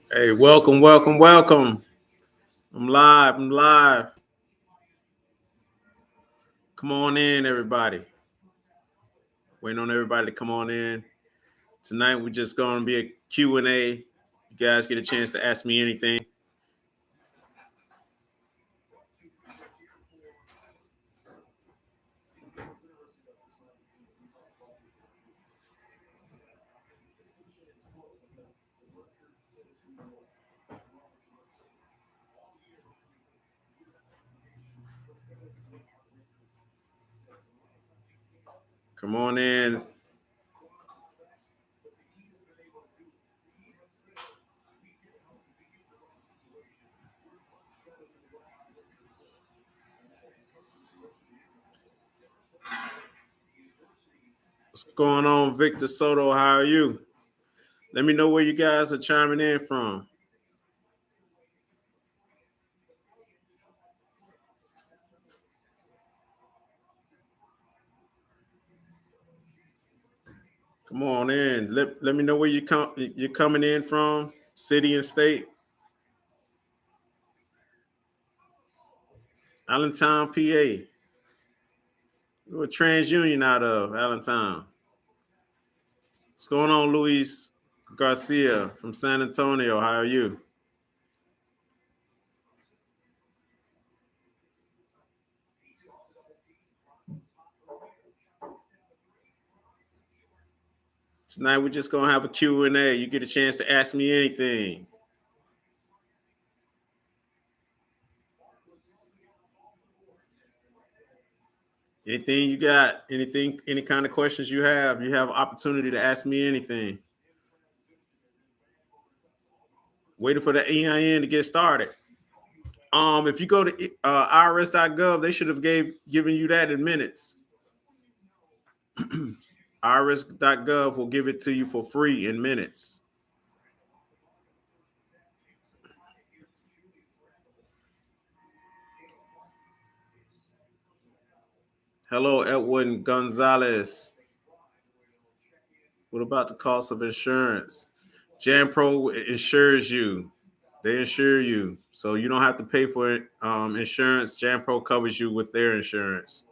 Hey, welcome, welcome, welcome. I'm live. I'm live. Come on in, everybody. Waiting on everybody to come on in. Tonight we're just going to be a Q&A. You guys get a chance to ask me anything. Come on in. What's going on, Victor Soto? How are you? Let me know where you guys are chiming in from. Come on in. Let me know where you're coming in from, city and state. Allentown, PA. We're a TransUnion out of Allentown. What's going on, Luis Garcia from San Antonio? How are you? Tonight we're just gonna have a Q&A. You get a chance to ask me anything. Anything you got, anything, any kind of questions you have opportunity to ask me anything. Waiting for the EIN to get started. If you go to irs.gov, they should have given you that in minutes. irs.gov will give it to you for free in minutes. Hello, Edwin Gonzalez. What about the cost of insurance? JanPro insures you. They insure you, so you don't have to pay for it. Insurance. JanPro covers you with their insurance.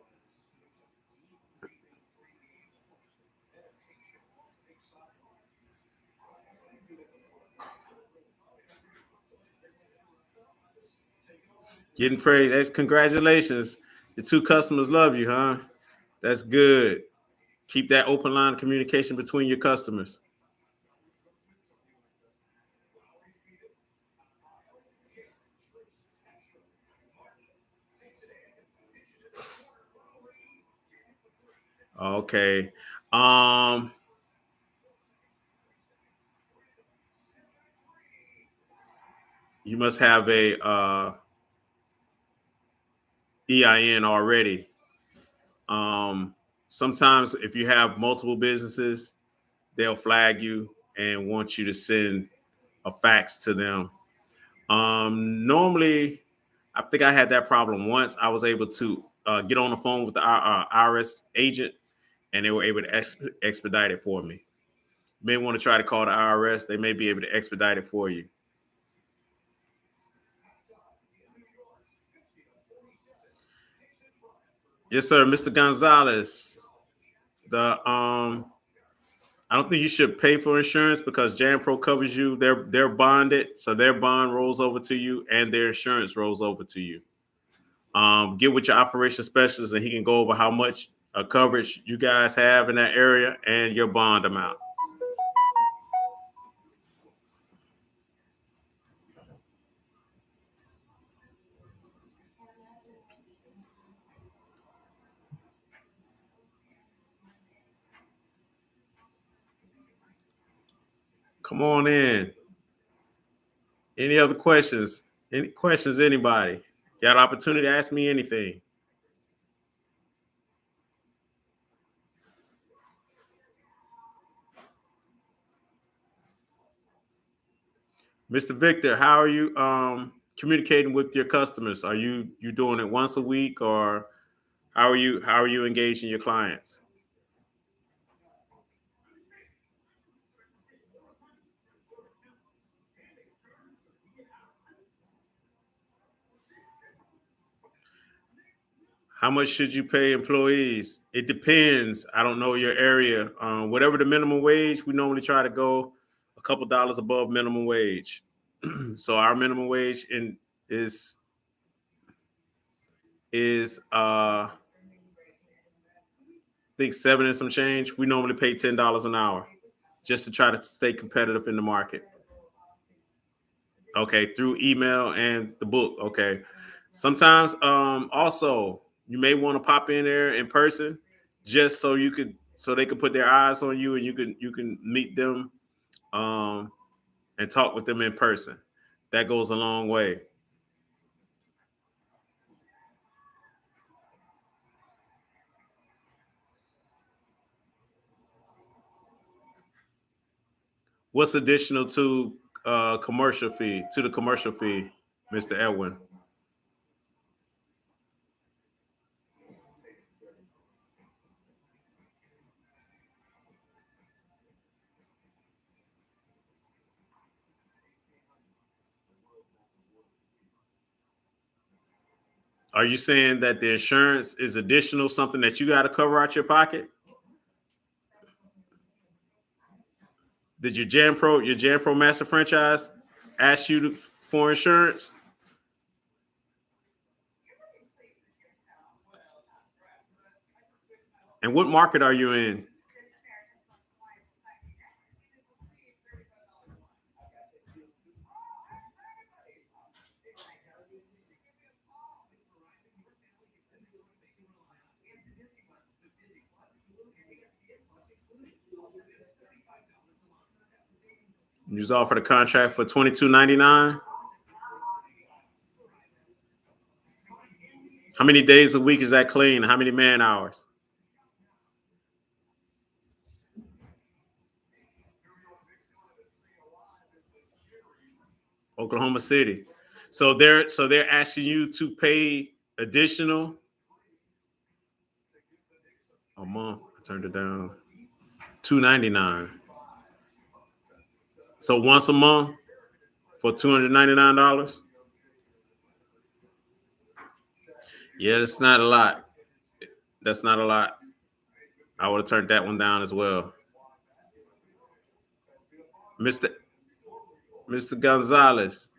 Getting paid. That's congratulations. The two customers love you, huh? That's good. Keep that open line of communication between your customers. Okay. Um, you must have a EIN already. Um, Sometimes if you have multiple businesses, they'll flag you and want you to send a fax to them. Normally, I think I had that problem once. I was able to get on the phone with the IRS agent, and they were able to expedite it for me. You may want to try to call the IRS. They may be able to expedite it for you. Yes, sir, Mr. Gonzalez. The I don't think you should pay for insurance because JanPro covers you. They're bonded, so their bond rolls over to you, and their insurance rolls over to you. Get with your operations specialist, and he can go over how much coverage you guys have in that area and your bond amount. Come on in. Any other questions? Any questions? Anybody? Got an opportunity to ask me anything? Mr. Victor, how are you communicating with your customers? Are you doing it once a week, or how are you engaging your clients? How much should you pay employees? It depends. I don't know your area. Whatever the minimum wage, we normally try to go a couple dollars above minimum wage. So our minimum wage is I think seven and some change. We normally pay $10 an hour just to try to stay competitive in the market. Okay, through email and the book. Okay. Sometimes also you may want to pop in there in person just so they could put their eyes on you and you can meet them um and talk with them in person. That goes a long way. What's additional to the commercial fee, Mr. Edwin? Are you saying that the insurance is additional, something that you got to cover out your pocket? Did your Jam Pro Master franchise ask you for insurance? And what market are you in? You was offered a contract for $22.99. How many days a week is that clean? How many man hours? Oklahoma City. So they're asking you to pay additional a month. I turned it down. $299. So once a month for $299. Yeah, that's not a lot. That's not a lot. I would have turned that one down as well. Mr. Mr. Gonzalez,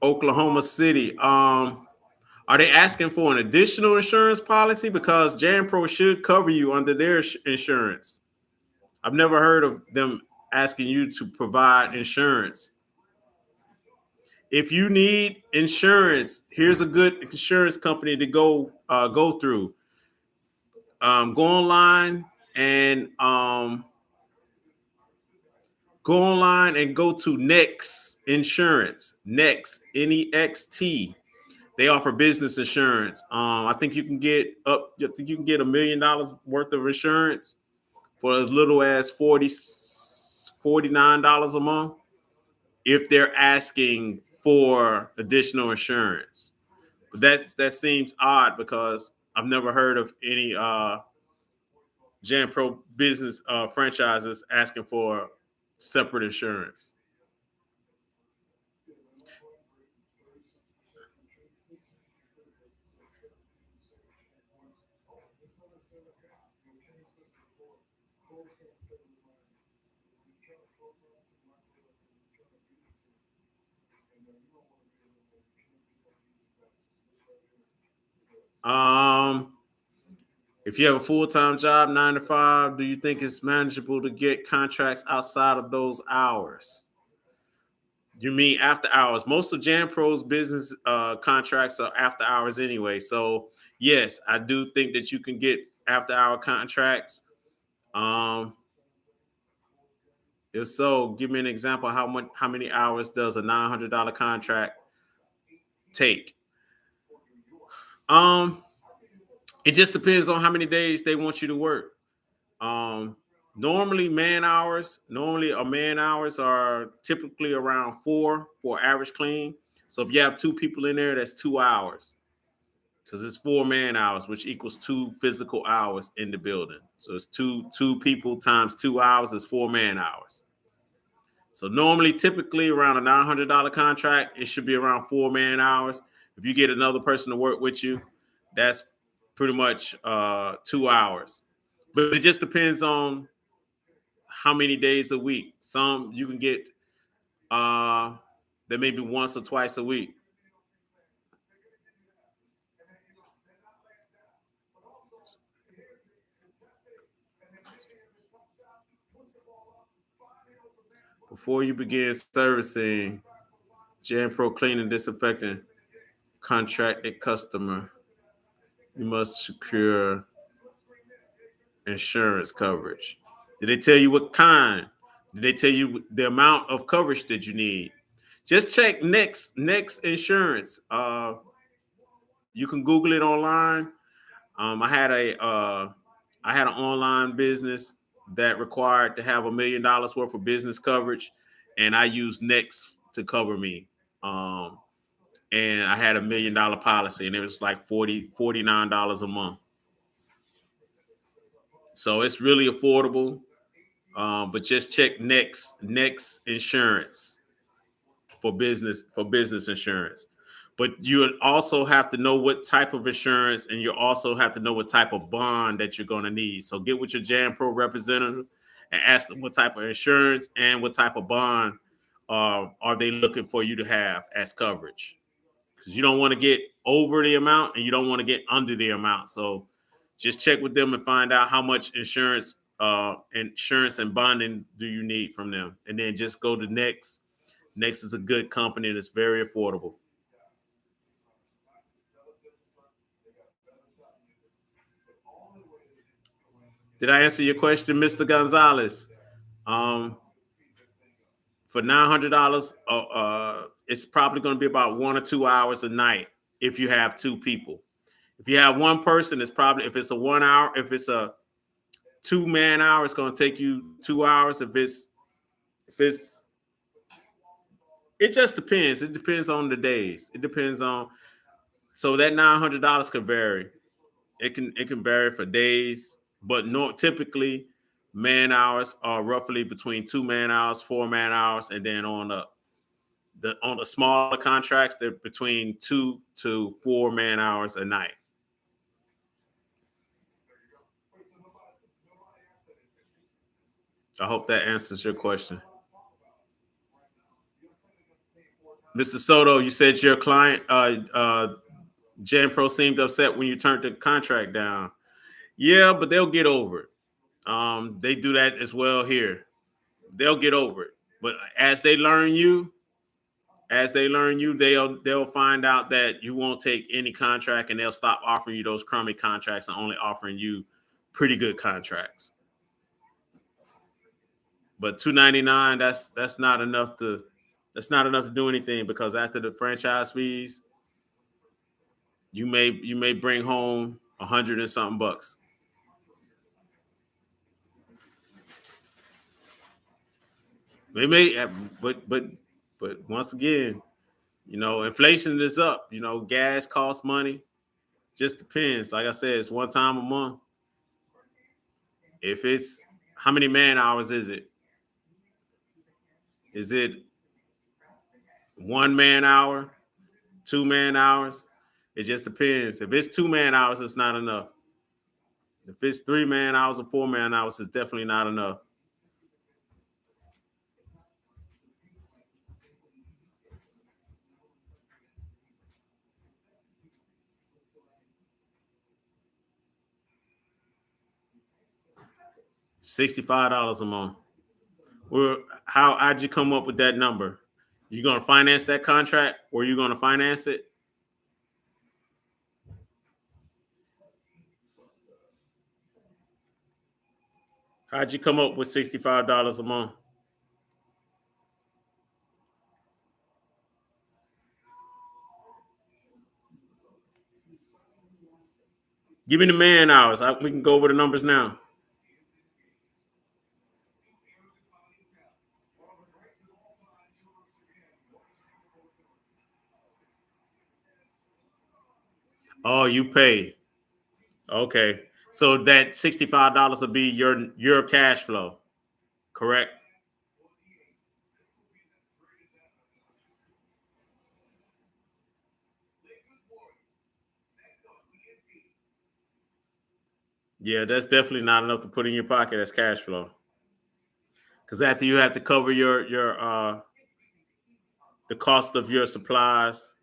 Oklahoma City. Are they asking for an additional insurance policy? Because Jan Pro should cover you under their insurance. I've never heard of them asking you to provide insurance. If you need insurance, here's a good insurance company to go through. Go online and go to Next Insurance. Next, Next. They offer business insurance. I think you can get up. I think you can get $1 million worth of insurance for as little as $49 a month if they're asking for additional insurance. But that seems odd because I've never heard of any Jan Pro business franchises asking for separate insurance. Um, if you have a full time job, 9 to 5, do you think it's manageable to get contracts outside of those hours? You mean after hours? Most of Jan Pro's business contracts are after hours anyway. So yes, I do think that you can get after hour contracts. Um, if so, give me an example. How many hours does a $900 contract take? Um, it just depends on how many days they want you to work. Um, normally a man hours are typically around four for average clean. So if you have two people in there, that's 2 hours because it's 4 man hours, which equals two physical hours in the building. So it's two people times 2 hours is 4 man hours. So normally, typically around a $900 contract, it should be around 4 man hours. If you get another person to work with you, that's pretty much 2 hours. But it just depends on how many days a week. Some you can get that maybe once or twice a week. Before you begin servicing JanPro cleaning disinfectant contracted customer, you must secure insurance coverage. Did they tell you what kind? Did they tell you the amount of coverage that you need? Just check Next Insurance. You can Google it online. I had an online business that required to have $1 million worth of business coverage, and I used Next to cover me. And I had $1 million policy, and it was like $49 a month. So it's really affordable. But just check Next Insurance for business insurance. But you also have to know what type of insurance, and you also have to know what type of bond that you're going to need. So get with your JanPro representative and ask them what type of insurance and what type of bond are they looking for you to have as coverage. Because you don't want to get over the amount and you don't want to get under the amount. So just check with them and find out how much insurance and bonding do you need from them, and then just go to Next. Next is a good company and it's very affordable. Did I answer your question, Mr. Gonzalez? Um, for $900, it's probably going to be about 1 or 2 hours a night if you have two people. If you have one person, it's probably, if it's a 1 hour, if it's a 2-man hour, it's going to take you 2 hours. If it's, it just depends. It depends on the days. It depends on, so that $900 could vary. It can vary for days, but no, typically man hours are roughly between 2 man hours, 4 man hours, and then on the smaller contracts, they're between 2 to 4 man hours a night. I hope that answers your question. Mr. Soto, you said your client, JanPro, seemed upset when you turned the contract down. Yeah, but they'll get over it. They do that as well here. They'll get over it. But as they learn you, they'll find out that you won't take any contract, and they'll stop offering you those crummy contracts and only offering you pretty good contracts. But 299, that's not enough to do anything, because after the franchise fees, you may bring home 100 and something bucks. They may have, but once again, inflation is up. Gas costs money. Just depends. Like I said, it's one time a month. If it's, how many man hours is it? Is it 1 man hour, 2 man hours? It just depends. If it's 2 man hours, it's not enough. If it's 3 man hours or 4 man hours, it's definitely not enough. $65 a month. Well, how'd you come up with that number? You gonna finance that contract, or you gonna finance it? How'd you come up with $65 a month? Give me the man hours. We can go over the numbers now. Oh, you pay. Okay. So that $65 will be your cash flow, correct? Yeah, that's definitely not enough to put in your pocket as cash flow. Because after you have to cover your the cost of your supplies,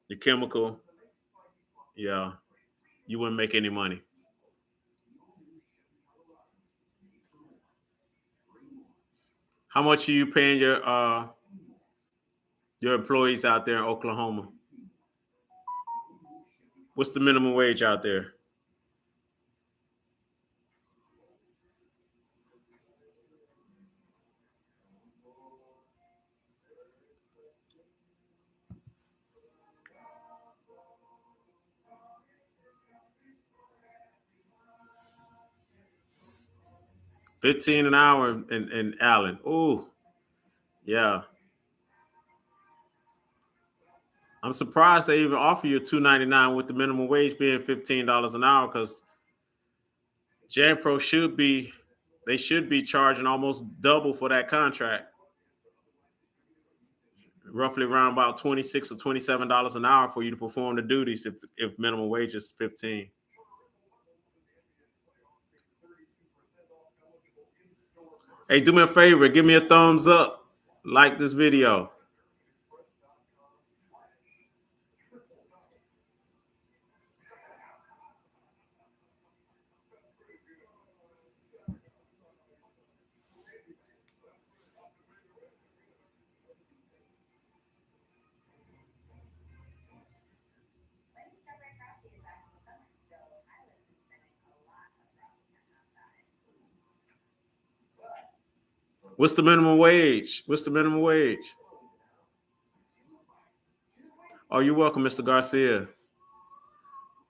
the chemical, yeah, you wouldn't make any money. How much are you paying your employees out there in Oklahoma? What's the minimum wage out there? 15 an hour in Allen. Ooh, yeah. I'm surprised they even offer you 2.99 with the minimum wage being $15 an hour because JanPro should be charging almost double for that contract, roughly around about 26 or $27 an hour for you to perform the duties if minimum wage is 15. Hey, do me a favor, give me a thumbs up, like this video. What's the minimum wage? What's the minimum wage? Oh, you're welcome, Mr. Garcia.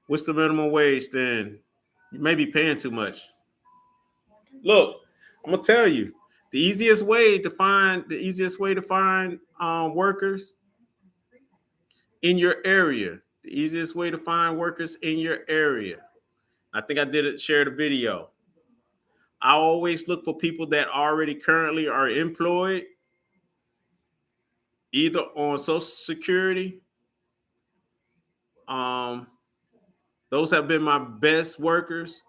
What's the minimum wage then? You may be paying too much. Look, I'm gonna tell you the easiest way to find workers in your area. The easiest way to find workers in your area. I think I did it. Share the video. I always look for people that already currently are employed, either on Social Security. Um, those have been my best workers.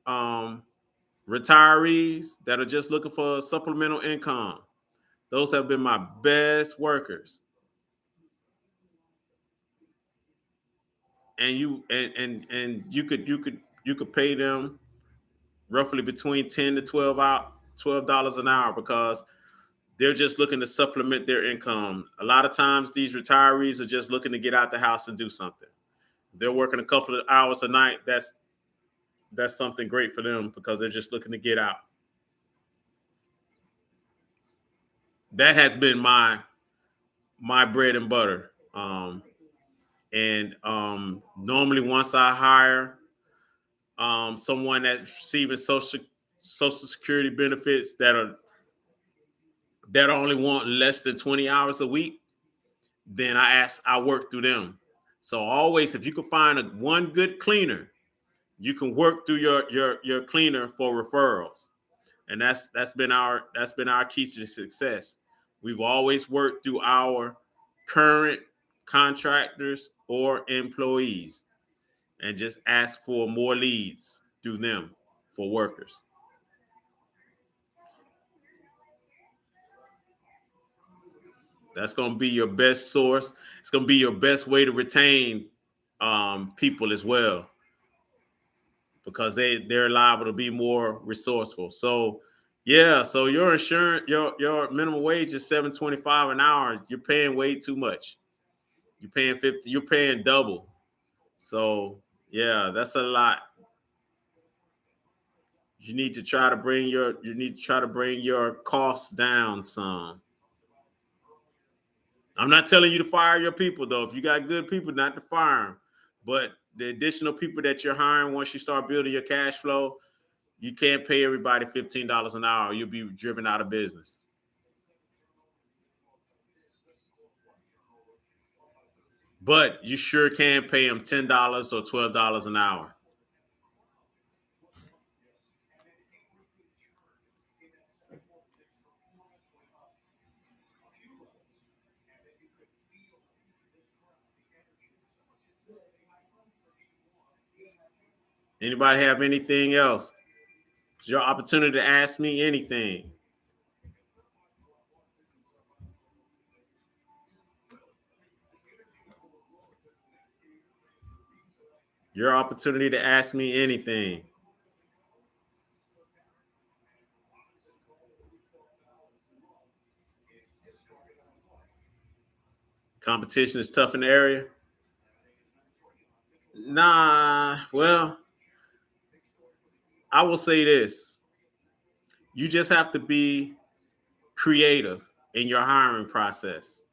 Um, Retirees that are just looking for supplemental income. Those have been my best workers. And you could pay them roughly between 10 to 12 dollars an hour because they're just looking to supplement their income. A lot of times these retirees are just looking to get out the house and do something. They're working a couple of hours a night. That's something great for them because they're just looking to get out. That has been my bread and butter. And normally once I hire someone that's receiving social security benefits that only want less than 20 hours a week, then I work through them. So always, if you can find one good cleaner, you can work through your cleaner for referrals, and that's been our key to success. We've always worked through our current contractors or employees, and just ask for more leads through them for workers. That's going to be your best source. It's going to be your best way to retain people as well because they're liable to be more resourceful. So yeah, so your insurance, your minimum wage is 7.25 an hour. You're paying way too much. You're paying 50. You're paying double. So yeah, that's a lot. You need to try to bring your costs down some. I'm not telling you to fire your people though. If you got good people, not to fire them. But the additional people that you're hiring, once you start building your cash flow, you can't pay everybody $15 an hour. You'll be driven out of business. But you sure can pay them $10 or $12 an hour. Anybody have anything else? It's your opportunity to ask me anything. Your opportunity to ask me anything. Competition is tough in the area. Nah, well, I will say this. You just have to be creative in your hiring process.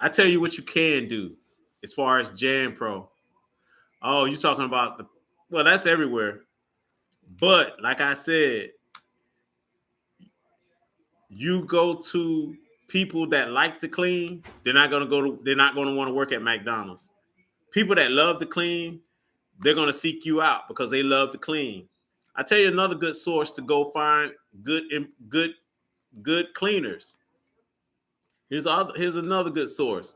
I tell you what you can do as far as Jan Pro. Oh, you talking about the well, that's everywhere. But like I said, you go to people that like to clean, they're not gonna want to work at McDonald's. People that love to clean, they're gonna seek you out because they love to clean. I tell you another good source to go find good cleaners. Here's another good source.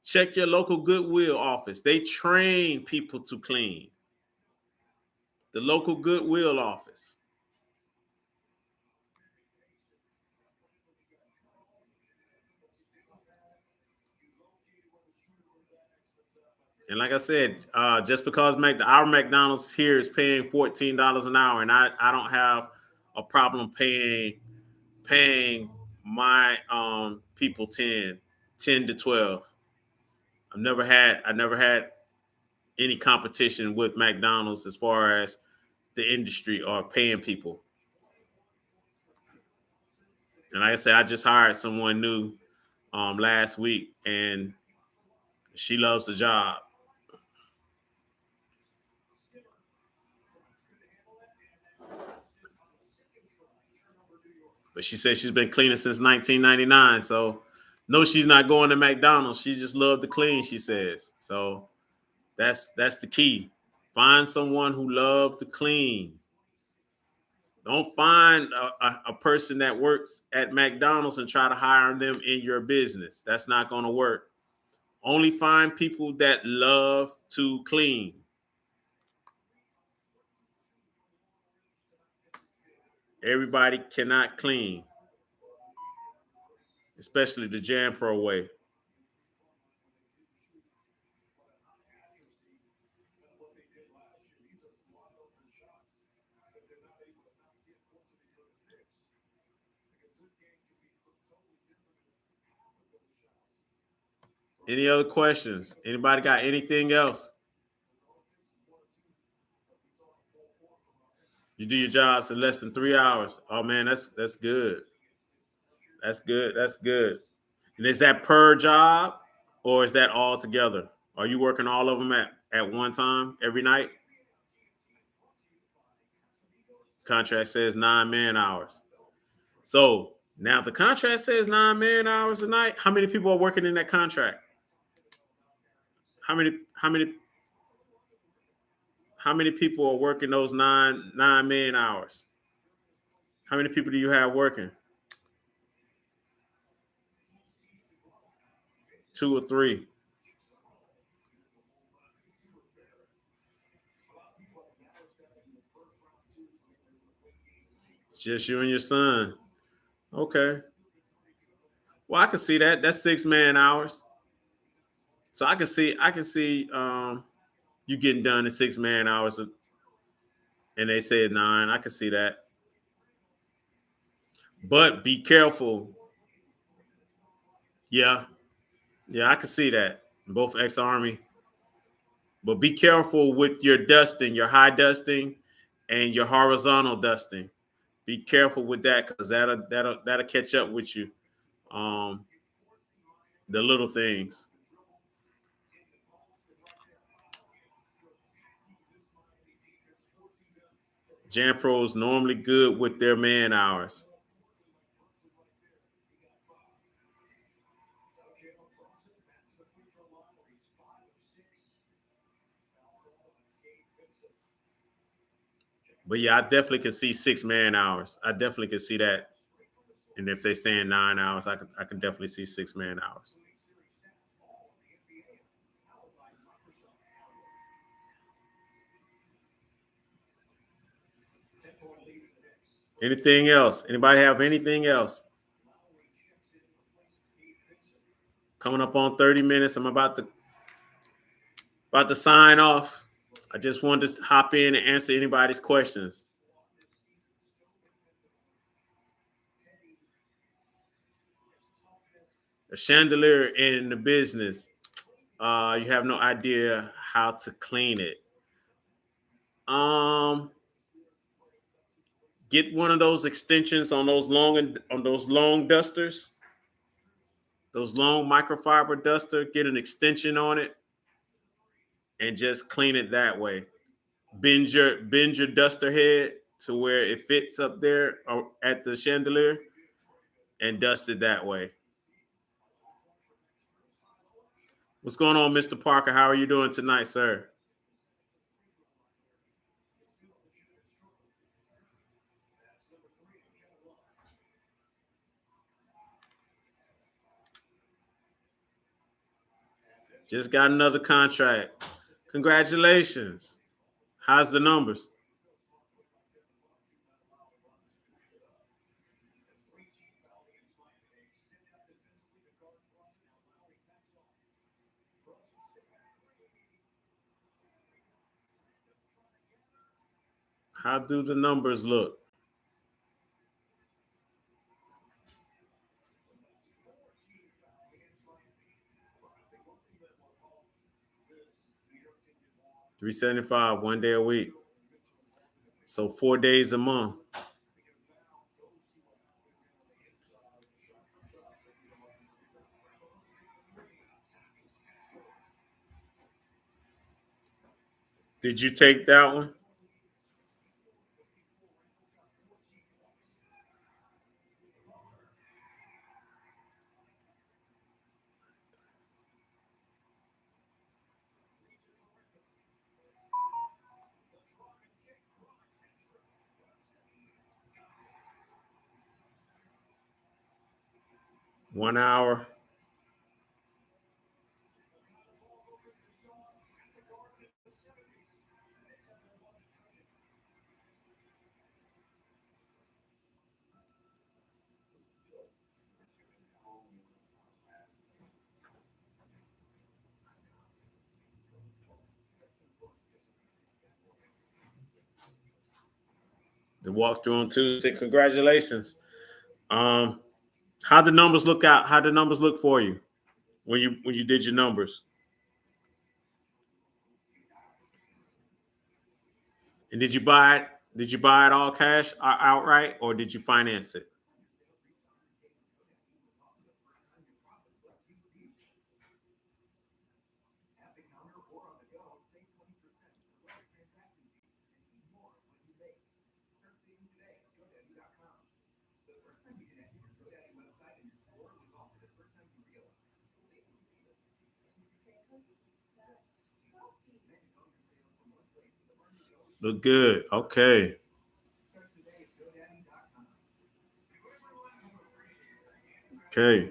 Check your local Goodwill office. They train people to clean. The local Goodwill office. And like I said, just because our McDonald's here is paying $14 an hour, and I don't have a problem paying my people 10 to 12. I never had any competition with McDonald's as far as the industry or paying people. And like I said, I just hired someone new last week, and she loves the job. But she said she's been cleaning since 1999. So no, she's not going to McDonald's. She just loved to clean, she says. So that's the key. Find someone who loves to clean. Don't find a person that works at McDonald's and try to hire them in your business. That's not going to work. Only find people that love to clean. Everybody cannot clean, especially the Jan Pro way. Any other questions? Anybody got anything else? You do your jobs in less than 3 hours. Oh man, that's good. That's good. That's good. And is that per job or is that all together? Are you working all of them at one time every night? Contract says 9 man hours. So now if the contract says 9 man hours a night, how many people are working in that contract? How many how many people are working those nine man hours? How many people do you have working? Two or three. Just you and your son. Okay. Well, I can see that. That's 6 man hours. So I can see you getting done in 6 man hours and they say 9. I can see that. But be careful. Yeah. Yeah, I can see that. Both ex-army. But be careful with your dusting, your high dusting and your horizontal dusting. Be careful with that because that'll catch up with you. Um, the little things. Jan Pro's normally good with their man hours. But yeah, I definitely can see 6 man hours. I definitely can see that. And if they're saying 9 hours, I can definitely see 6 man hours. Anything else? Anybody have anything else? Coming up on 30 minutes. I'm about to sign off. I just wanted to hop in and answer anybody's questions. A chandelier in the business, you have no idea how to clean it. Get one of those extensions on those long dusters, those long microfiber duster. Get an extension on it and just clean it that way. Bend your duster head to where it fits up there at the chandelier and dust it that way. What's going on, Mr. Parker? How are you doing tonight, sir? Just got another contract. Congratulations. How's the numbers? How do the numbers look? $375 one day a week. So 4 days a month. Did you take that one? One hour. The walkthrough on Tuesday. Congratulations. Um, how the numbers look out? How the numbers look for you when you did your numbers? And did you buy it? Did you buy it all cash outright, or did you finance it? Look good. Okay. Okay.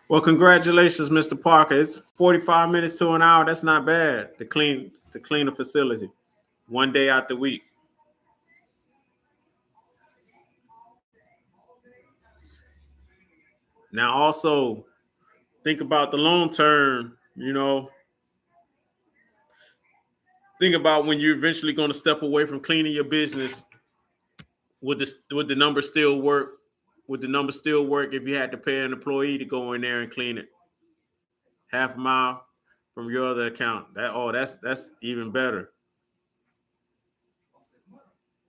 Well, congratulations, Mr. Parker. It's 45 minutes to an hour. That's not bad to clean a facility one day out the week. Now, also think about the long term. Think about when you're eventually going to step away from cleaning your business. Would the number still work? Would the number still work if you had to pay an employee to go in there and clean it half a mile from your other account? That's even better.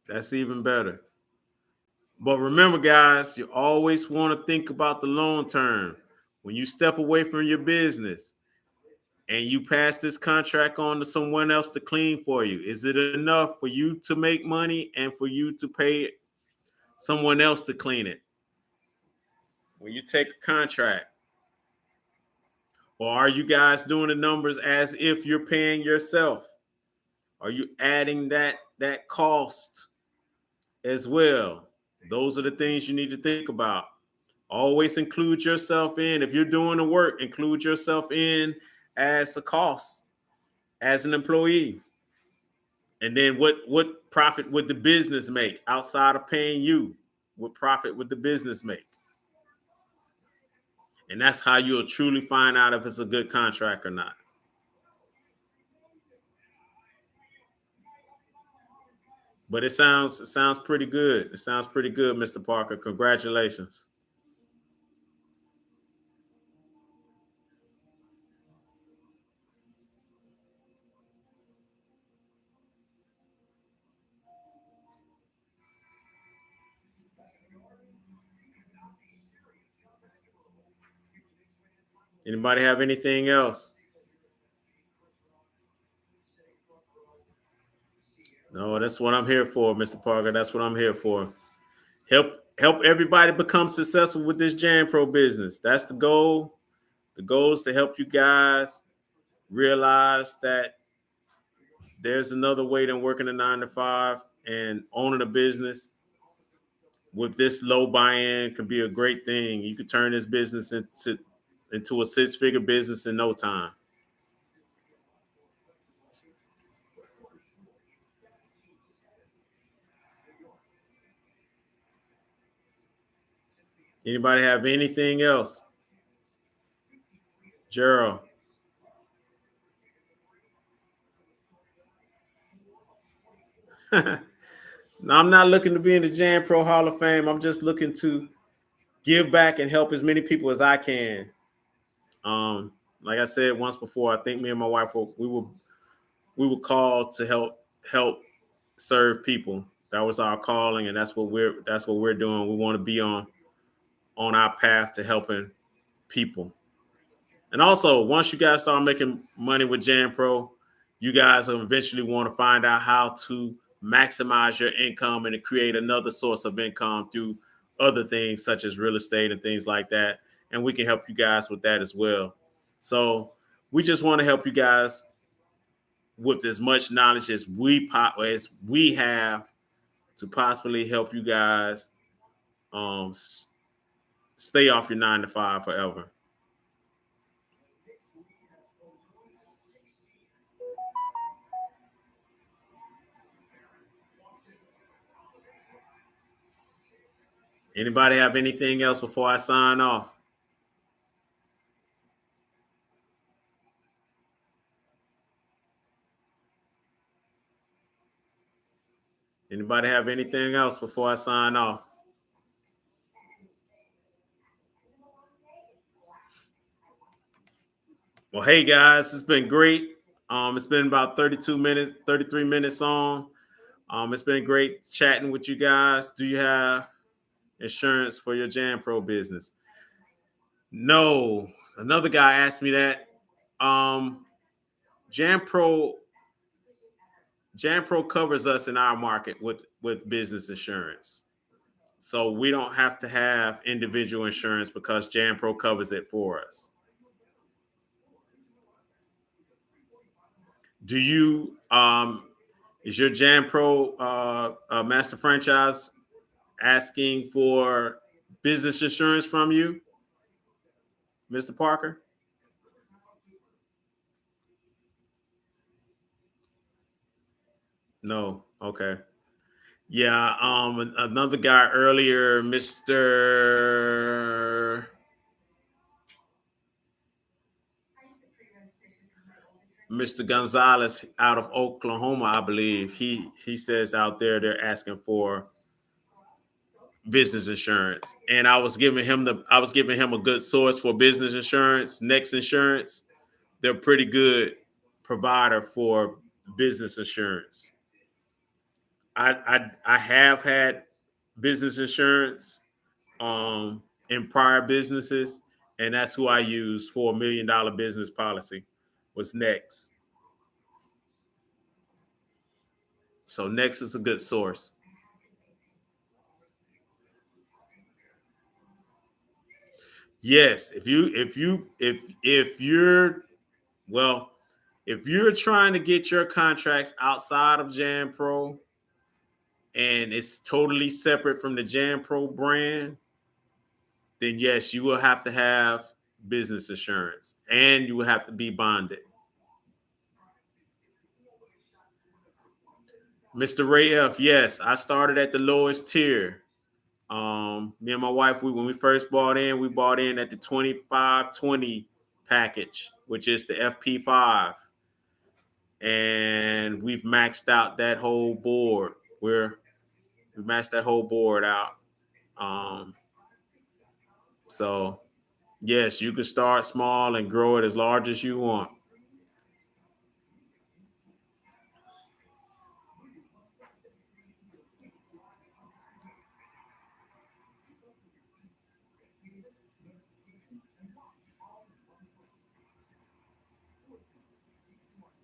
That's even better. But remember, guys, you always want to think about the long term. When you step away from your business and you pass this contract on to someone else to clean for you, is it enough for you to make money and for you to pay someone else to clean it? When you take a contract, or are you guys doing the numbers as if you're paying yourself? Are you adding that cost as well? Those are the things you need to think about. Always include yourself in. If you're doing the work, include yourself in as a cost, as an employee. And then what profit would the business make outside of paying you? What profit would the business make? And that's how you'll truly find out if it's a good contract or not. But it sounds pretty good. It sounds pretty good, Mr. Parker. Congratulations. Anybody have anything else? No, that's what I'm here for, Mr. Parker. That's what I'm here for. Help everybody become successful with this Jam Pro business. That's the goal. The goal is to help you guys realize that there's another way than working a 9 to 5, and owning a business with this low buy-in could be a great thing. You could turn this business into a 6-figure business in no time. Anybody have anything else? Gerald. No, I'm not looking to be in the Jam Pro Hall of Fame. I'm just looking to give back and help as many people as I can. Like I said once before, I think me and my wife we were called to help serve people. That was our calling, and that's what we're doing. We want to be on our path to helping people. And also, once you guys start making money with Jam Pro, you guys will eventually want to find out how to maximize your income and to create another source of income through other things such as real estate and things like that. And we can help you guys with that as well. So we just want to help you guys with as much knowledge as we have to possibly help you guys um, stay off your 9 to 5 forever. Anybody have anything else before I sign off? Anybody have anything else before I sign off? Well, hey guys, it's been great. It's been about 32 minutes, 33 minutes on. It's been great chatting with you guys. Do you have insurance for your Jam Pro business? No. Another guy asked me that. Um, Jam Pro Jam Pro covers us in our market with business insurance. So we don't have to have individual insurance because Jam Pro covers it for us. Do you is your Jam Pro master franchise asking for business insurance from you, Mr. Parker? No. Okay. Yeah. Another guy earlier, Mr. Gonzalez out of Oklahoma, I believe. He says out there they're asking for business insurance. And I was giving him a good source for business insurance, Next Insurance. They're pretty good provider for business insurance. I have had business insurance in prior businesses, and that's who I use for $1 million business policy was Next. So Next is a good source. Yes, if you're well, if you're trying to get your contracts outside of Jam Pro and it's totally separate from the Jam Pro brand, then yes, you will have to have business insurance and you will have to be bonded. Mr. Ray F. Yes, I started at the lowest tier. Me and my wife, when we first bought in, we bought in at the 2520 package, which is the FP5, and we've maxed out that whole board. We maxed that whole board out. Um, so yes, you can start small and grow it as large as you want.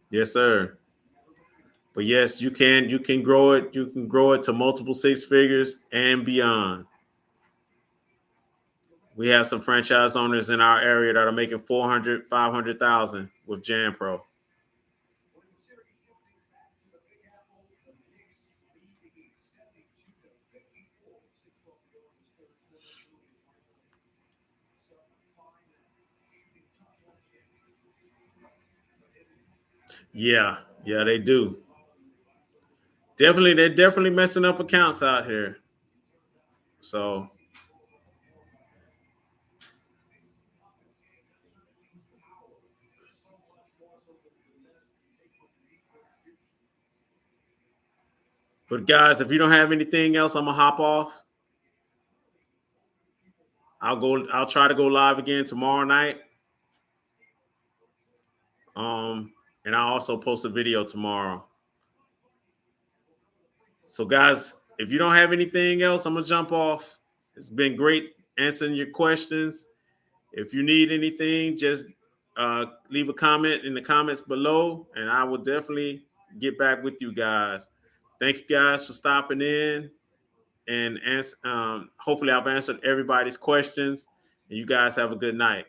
Yes, sir. But yes, you can grow it. You can grow it to multiple six figures and beyond. We have some franchise owners in our area that are making 400, 500,000 with Jan Pro. Yeah, yeah, they do. Definitely, they're definitely messing up accounts out here. So, but guys, if you don't have anything else, I'm gonna hop off. I'll go. I'll try to go live again tomorrow night. Um, and I'll also post a video tomorrow. So, guys, if you don't have anything else, I'm gonna jump off. It's been great answering your questions. If you need anything, just leave a comment in the comments below, and I will definitely get back with you guys. Thank you guys for stopping in, and hopefully I've answered everybody's questions. And you guys have a good night.